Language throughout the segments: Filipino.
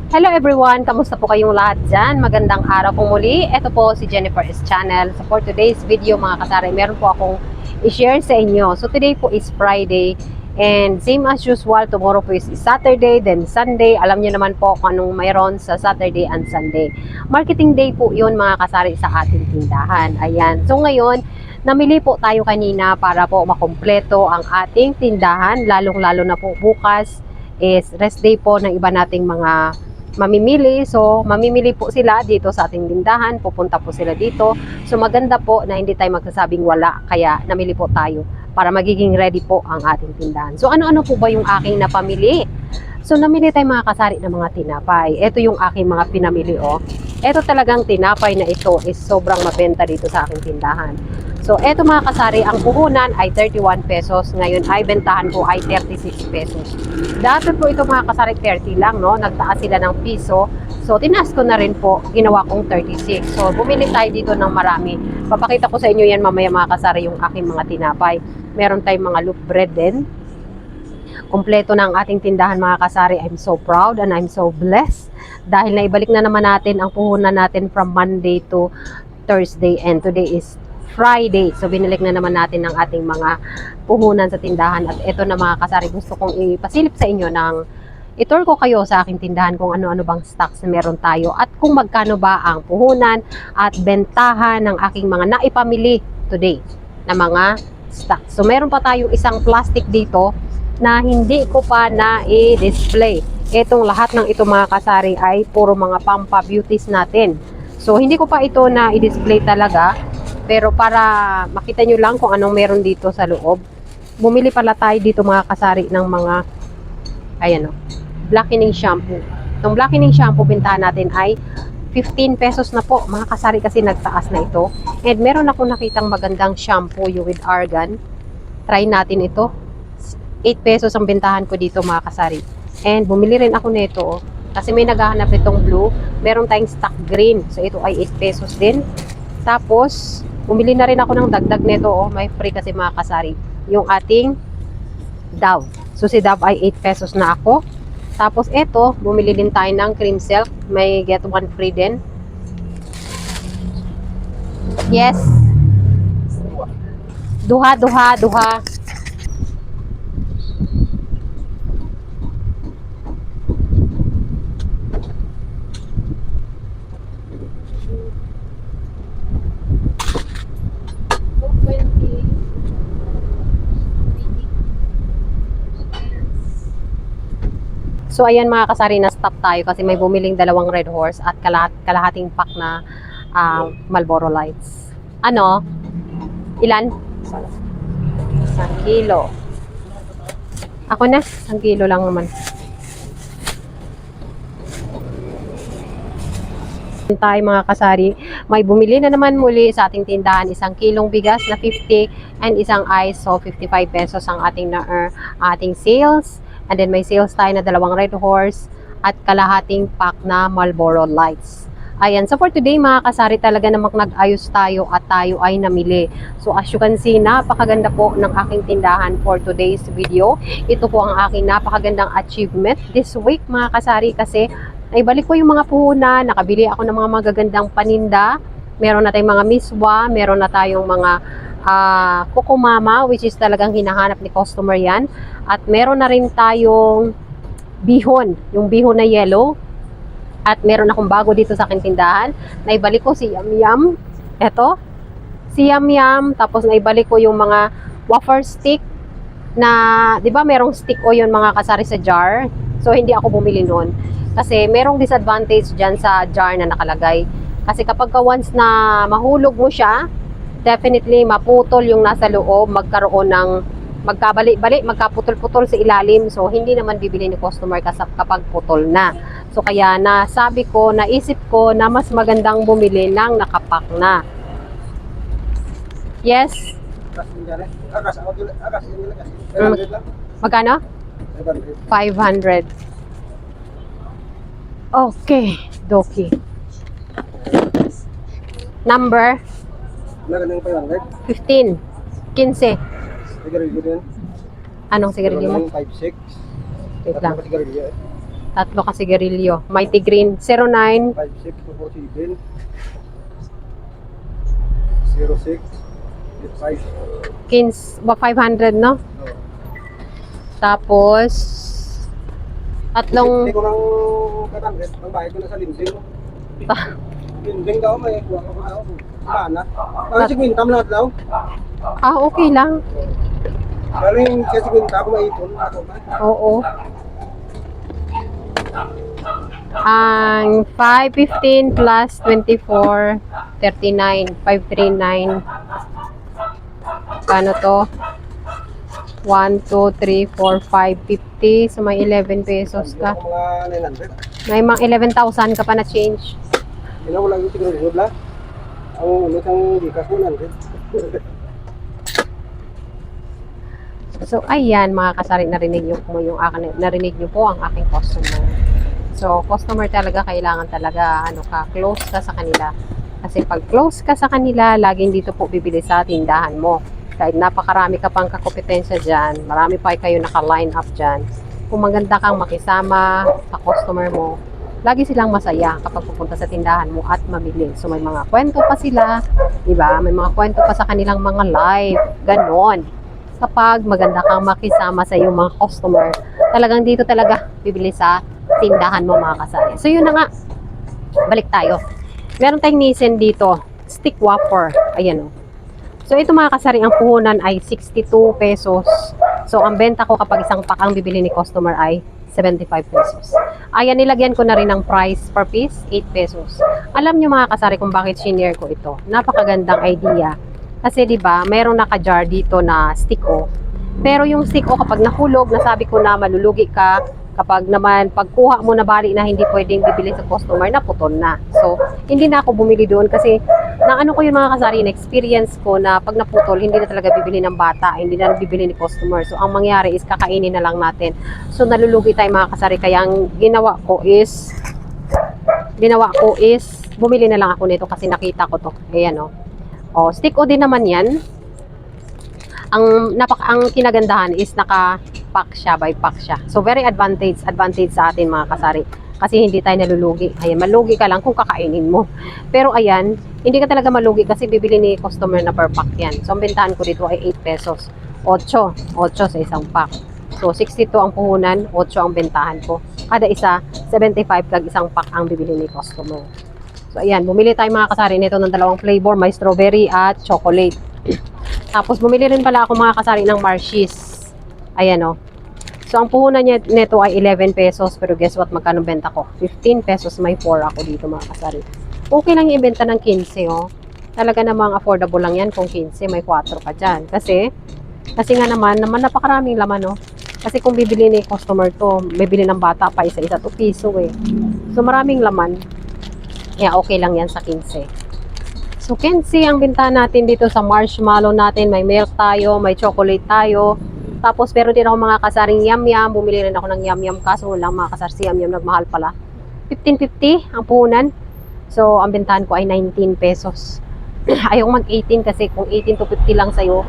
Hello everyone! Kamusta po kayong lahat dyan? Magandang araw po muli. Ito po si Jennifer S. Channel. So for today's video mga kasari, meron po akong i-share sa inyo. So today po is Friday and same as usual, tomorrow po is Saturday, then Sunday. Alam niyo naman po kung anong mayroon sa Saturday and Sunday. Marketing day po yun mga kasari sa ating tindahan. Ayan. So ngayon, namili po tayo kanina para po makumpleto ang ating tindahan, lalong-lalo na po bukas is rest day po ng iba nating mga mamimili. So, mamimili po sila dito sa ating tindahan, pupunta po sila dito. So, maganda po na hindi tayo magsasabing wala, kaya namili po tayo para magiging ready po ang ating tindahan. So, ano-ano po ba yung aking napamili? So, namili tayo mga kasari ng mga tinapay. Ito yung aking mga pinamili, oh. Ito talagang tinapay na ito is sobrang mabenta dito sa aking tindahan. So, eto mga kasari, ang puhunan ay 31 pesos. Ngayon ay bentahan ko ay 36 pesos. Dati po ito mga kasari 30 lang, no? Nagtaas sila ng piso. So, tinaas ko na rin po. Ginawa kong 36. So, bumili tayo dito ng marami. Papakita ko sa inyo yan mamaya mga kasari yung aking mga tinapay. Meron tayong mga loaf bread din. Kompleto na ang ating tindahan mga kasari. I'm so proud and I'm so blessed. Dahil naibalik na naman natin ang puhunan natin from Monday to Thursday. And today is Friday. So, binilik na naman natin ang ating mga puhunan sa tindahan. At ito na mga kasari, gusto kong ipasilip sa inyo ng itur ko kayo sa aking tindahan kung ano-ano bang stocks na meron tayo at kung magkano ba ang puhunan at bentahan ng aking mga naipamili today na mga stocks. So, meron pa tayong isang plastic dito na hindi ko pa na-i-display. Itong lahat ng ito mga kasari ay puro mga pampa beauties natin. So, hindi ko pa ito na-i-display talaga. Pero para makita nyo lang kung anong meron dito sa loob, bumili pala tayo dito mga kasari ng mga, ayan o, blackening shampoo. Itong blackening shampoo bintahan natin ay 15 pesos na po mga kasari kasi nagtaas na ito. And meron akong nakitang magandang shampoo yung with argan. Try natin ito. 8 pesos ang bintahan ko dito mga kasari. And bumili rin ako nito oh, kasi may naghahanap itong blue. Meron tayong stock green. So ito ay 8 pesos din. Tapos, bumili na rin ako ng dagdag nito. Oh. May free kasi mga kasari. Yung ating Dove. So, si Dove ay 8 pesos na ako. Tapos, ito, bumili din tayo ng cream silk. May get one free din. Yes. Duha. So, ayan mga kasari, na-stop tayo kasi may bumiling dalawang Red Horse at kalahating pack na Marlboro Lights. Ano? Ilan? 1 kilo. Ako na, 1 kilo lang naman. Tayo mga kasari, may bumili na naman muli sa ating tindahan 1 kilong bigas na 50 and isang ice, so 55 pesos ang ating ating sales. And then may sales tayo na dalawang Red Horse at kalahating pack na Marlboro Lights. Ayan, so for today mga kasari talaga namang nag-ayos tayo at tayo ay namili. So as you can see, napakaganda po ng aking tindahan for today's video. Ito po ang aking napakagandang achievement this week mga kasari kasi naibalik ko yung mga puhunan, nakabili ako ng mga magagandang paninda. Meron na tayong mga miswa, meron na tayong mga kukumama, which is talagang hinahanap ni customer yan. At meron na rin tayong bihon, yung bihon na yellow. At meron akong bago dito sa aking tindahan. Naibalik ko si Yum Yum. Eto, si Yum Yum. Tapos naibalik ko yung mga wafer stick na, di ba merong stick o yun mga kasari sa jar. So hindi ako bumili noon. Kasi merong disadvantage dyan sa jar na nakalagay. Kasi kapag once na mahulog mo siya, definitely maputol yung nasa loob, magkaroon ng magkabali-bali, magkaputol-putol sa ilalim. So, hindi naman bibili ni customer kapag putol na. So, kaya nasabi ko, naisip ko na mas magandang bumili ng nakapak na. Yes? Magkano? 500. Okay, Doki. Number? 15. 15. Anong sigarilyo mo? 5-6. Wait lang. Tatlo kasi sigarilyo. Mighty Green 09 5647 06 85. 15 500, no? Tapos tatlong Hindi ko nang katanggit. Ang bayad ko na sa linding. Linding daw, may kuha ko daw. Sana. Ang sigwinta mo lahat daw. okay lang. Pero yung sa sigwinta ko maipon. Ako ba? Oo. Ang 515 plus 24 39 539. Paano to? 1, 2, 3, 4, 5, 50. So may 11 pesos ka. Ako mga 900. May mga 11,000 ka pa na change. Hindi na wala yung siguro la. Ang ulit ang likas mo 900. So, ayan, mga kasari, narinig nyo po yung akin, narinig nyo po ang aking customer. So, customer talaga, kailangan talaga, close ka sa kanila. Kasi pag close ka sa kanila, laging dito po bibili sa tindahan mo. Kahit napakarami ka pang kakompetensya dyan, marami pa kayo naka-line up dyan. Kung maganda kang makisama sa customer mo, lagi silang masaya kapag pupunta sa tindahan mo at mamili. So, may mga kwento pa sila, diba? May mga kwento pa sa kanilang mga live, ganon. Kapag maganda kang makisama sa iyong mga customer, talagang dito talaga bibili sa tindahan mo, mga kasari. So yun na nga, balik tayo. Meron tayong Nissan dito, stick wafer. Ayan o. So ito, mga kasari, ang puhunan ay 62 pesos. So ang benta ko kapag isang pack ang bibili ni customer ay 75 pesos. Ayan, nilagyan ko na rin ang price per piece, 8 pesos. Alam nyo, mga kasari, kung bakit shinare ko ito. Napakagandang idea. Kasi 'di ba, mayroong naka-jar dito na stick o. Pero yung stick o kapag nahulog, nasabi ko na malulugi ka. Kapag naman pagkuha mo na bali na hindi pwedeng bibili sa customer, naputol na. So, hindi na ako bumili doon kasi ko yung mga kasari, na experience ko na pag naputol, hindi na talaga bibili ng bata, hindi na bibili ni customer. So, ang mangyari is kakainin na lang natin. So, nalulugi tayo, mga kasari. Kaya ang ginawa ko is bumili na lang ako nito kasi nakita ko to. Ayan o. Oh, stick o din naman 'yan. Ang kinagandahan is naka-pack siya, by pack siya. So very advantage sa atin, mga kasari. Kasi hindi tayo nalulugi. Ayan, malugi ka lang kung kakainin mo. Pero ayan, hindi ka talaga malugi kasi bibili ni customer na per pack 'yan. So ang bentahan ko dito ay 8 pesos. 8 sa isang pack. So 62 ang puhunan, 8 ang bentahan ko. Kada isa 75 kag isang pack ang bibili ni customer. So, ayan, bumili tayo, mga kasari, nito ng dalawang flavor, may strawberry at chocolate. Tapos, bumili rin pala ako, mga kasari, ng Marshes. Ayan, o. So, ang puhunan niya nito ay 11 pesos, pero guess what, magkano benta ko? 15 pesos, may 4 ako dito, mga kasari. Okay lang yung ibenta ng 15, o. Talaga namang affordable lang yan kung 15, may 4 ka dyan. Kasi nga naman napakaraming laman, o. Kasi kung bibili ni customer to, bibili ng bata pa isa-isa, 2 piso, eh. So, maraming laman. Yeah, okay lang yan sa 15. So, 15 ang bintahan natin dito sa marshmallow natin. May milk tayo, may chocolate tayo. Tapos, pero din ako, mga kasaring yam-yam. Bumili rin ako ng yam-yam. Kaso lang, mga kasar, si yam-yam nagmahal pala. 15.50 ang puhunan. So, ang bintahan ko ay 19 pesos. Ayoko mag-18 kasi kung 18 to 50 lang sa'yo,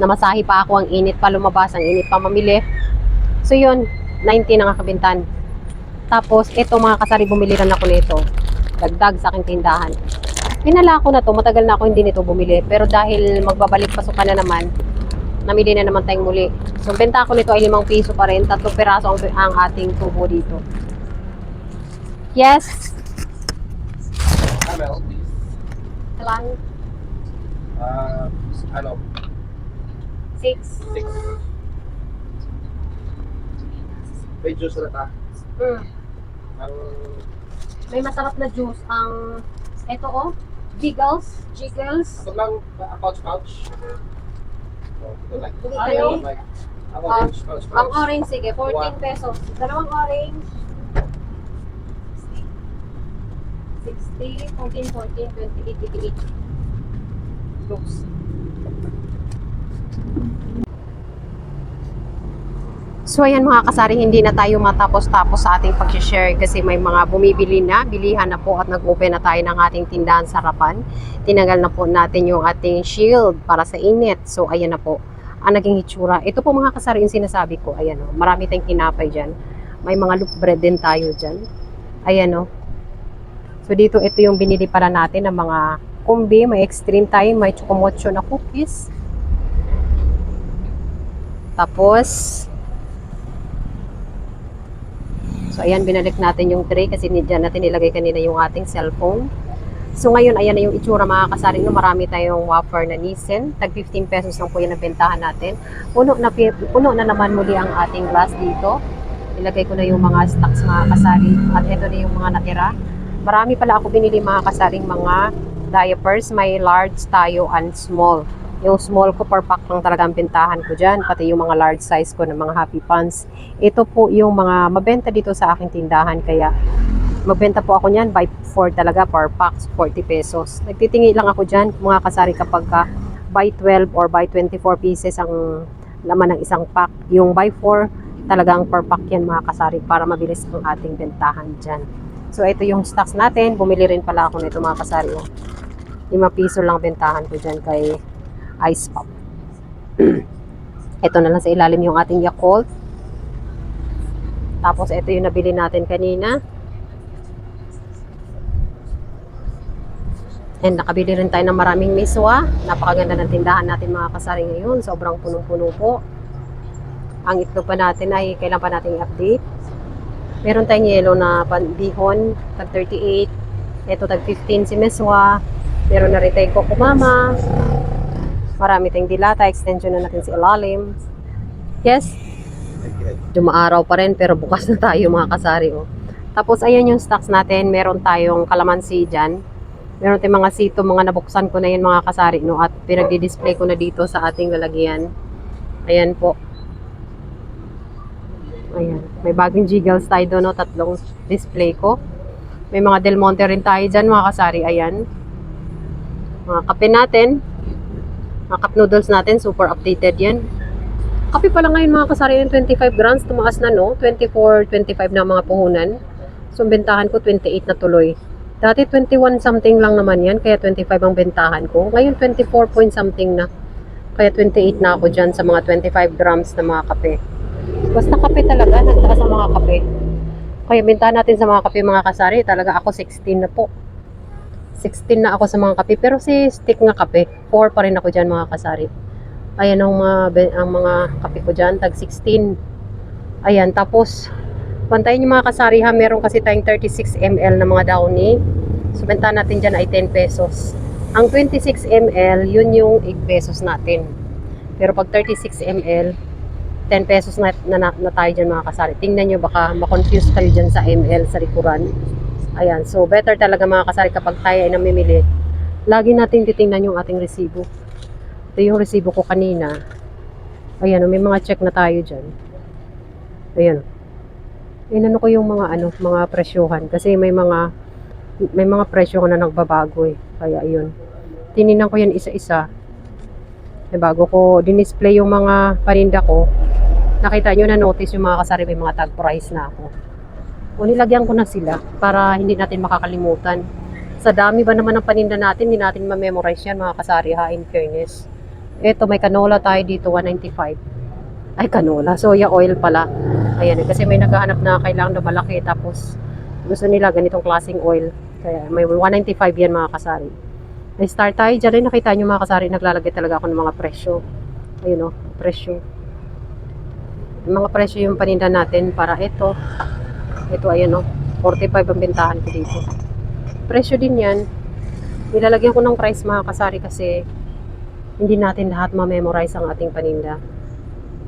namasahi pa ako, ang init pa lumabas, ang init pa mamili. So, yun, 19 ang kabintahan. Tapos, ito, mga kasari, bumili rin ako nito. Dagdag sa aking tindahan. Pinala ko na to, matagal na ako hindi nito bumili. Pero dahil magbabalik pasukan na naman, namili na naman tayong muli. So, benta ko nito ay 5 piso pa rin. 3 peraso ang ating tubo dito. Yes? Camel, please. Ilan? 6. 6. May juice na ta. May masarap na juice. Ito, Jiggles. Ito lang, pouch. Like, Ayaw? like, pouch. Ang orange, sige, 14 pesos. Dalawang orange. 60, 14, 28. Juice. So ayan, mga kasari, hindi na tayo matapos-tapos sa ating pag-share kasi may mga bumibili na, bilihan na po at nag-open na tayo ng ating tindahan sa harapan. Tinanggal na po natin yung ating shield para sa init. So ayan na po ang naging hitsura. Ito po, mga kasari, yung sinasabi ko. Ayan o, marami tayong tinapay dyan. May mga loaf bread din tayo dyan. Ayan o. So dito, ito yung binili para natin ng mga kumbi. May extreme tayo, may chocomocho na cookies. Tapos, so ayan, binalik natin yung tray kasi dyan natin nilagay kanina yung ating cellphone. So ngayon, ayan na yung itsura mga kasari. No, marami tayong wafer na Nissin. Tag 15 pesos lang po yan ang bentahan natin. Puno na naman muli ang ating glass dito. Ilagay ko na yung mga stocks mga kasari. At ito na yung mga natira. Marami pala ako binili mga kasaring mga diapers. May large tayo and small. Yung small ko per pack lang talaga ang bentahan ko dyan. Pati yung mga large size ko ng mga Happy Pants. Ito po yung mga mabenta dito sa aking tindahan. Kaya mabenta po ako niyan by 4 talaga per pack, 40 pesos. Nagtitingi lang ako dyan mga kasari kapag by 12 or by 24 pieces ang laman ng isang pack. Yung by 4 talagang per pack yan mga kasari para mabilis ang ating bentahan dyan. So ito yung stocks natin. Bumili rin pala ako nito mga kasari. 5 piso lang bentahan ko dyan kay Ice Pop. Ito na lang sa ilalim yung ating Yakult. Tapos ito yung nabili natin kanina. And nakabili rin tayo ng maraming miswa. Napakaganda ng tindahan natin mga kasari ngayon. Sobrang punong-puno po. Ang itlog pa natin ay kailan pa natin i-update. Meron tayong yellow na bihon, tag 38. Ito tag 15 si miswa. Meron na rin tayong Coco Mama. Marami tayong dilata, extension na natin sa ilalim. Yes? Dumaaraw pa rin pero bukas na tayo mga kasari. Oh. Tapos ayan yung stocks natin. Meron tayong kalamansi dyan. Meron tayong mga sito, mga nabuksan ko na yun mga kasari. No? At pinag-display ko na dito sa ating lalagyan. Ayan po. Ayan. May bagong jiggles tayo doon. No? 3 display ko. May mga Del Monte rin tayo dyan mga kasari. Ayan. Mga kape natin. Mga cup noodles natin, super updated yan. Kape pala ngayon mga kasari yung 25 grams, tumaas na no, 24, 25 na mga puhunan. So bentahan ko 28 na tuloy. Dati 21 something lang naman yan, kaya 25 ang bentahan ko. Ngayon 24 point something na, kaya 28 na ako dyan sa mga 25 grams na mga kape. Basta kape talaga, nagtaas ang mga kape. Kaya bentahan natin sa mga kape mga kasari, talaga ako 16 na po. 16 na ako sa mga kape, pero si stick nga kape, 4 pa rin ako dyan mga kasari. Ayan ang mga kape ko dyan, tag 16. Ayan, tapos, pantayin nyo mga kasari ha, meron kasi tayong 36 ml na mga Downy. So, bentahan natin dyan ay 10 pesos. Ang 26 ml, yun yung 8 pesos natin. Pero pag 36 ml, 10 pesos na tayo dyan mga kasari. Tingnan nyo, baka makonfuse kayo dyan sa ml sa likuran. Ayan, so better talaga mga kasari kapag tayo ay namimili. Lagi natin titingnan yung ating resibo. Ito yung resibo ko kanina. Ayan, may mga check na tayo dyan. Ayan. Inano ko yung mga mga presyohan kasi may mga presyo na nagbabago eh. Kaya ayun. Tininan ko yan isa-isa. Eh, bago ko dinisplay yung mga paninda ko, nakita nyo na notice yung mga kasari may mga tag price na ako. O nilagyan ko na sila para hindi natin makakalimutan. Sa dami ba naman ng paninda natin, hindi natin ma-memorize yan mga kasari ha, in fairness. Ito, may canola tayo dito, 195. Ay, canola. Soya oil pala. Ayan, kasi may naghahanap na kailangan na malaki. Tapos, gusto nila ganitong klaseng oil. Kaya may 195 yan mga kasari. May start tayo. Diyan nakita nyo mga kasari, naglalagay talaga ako ng mga presyo. Ayun o, presyo. Yung mga presyo yung paninda natin para ito. Ito, ayan o. 45 ang bentahan ko dito. Presyo din yan. Nilalagyan ko ng price mga kasari kasi hindi natin lahat ma-memorize ang ating paninda.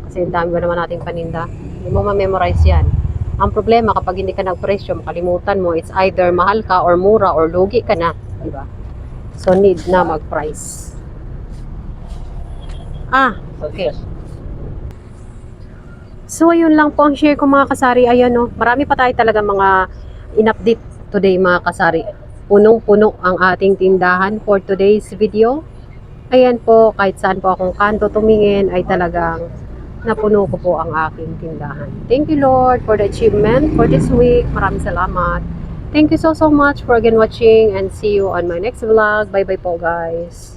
Kasi ang dami ba naman nating paninda. Hindi mo ma-memorize yan. Ang problema kapag hindi ka nagpresyo, makalimutan mo, it's either mahal ka or mura or lugi ka na. Diba? So, need na mag-price. Okay. So, ayun lang po ang share ko mga kasari. Ayan o, marami pa tayo talaga mga in-update today mga kasari. Punong-puno ang ating tindahan for today's video. Ayan po, kahit saan po akong kanto tumingin ay talagang napuno ko po ang aking tindahan. Thank you Lord for the achievement for this week. Maraming salamat. Thank you so much for again watching and see you on my next vlog. Bye bye po guys.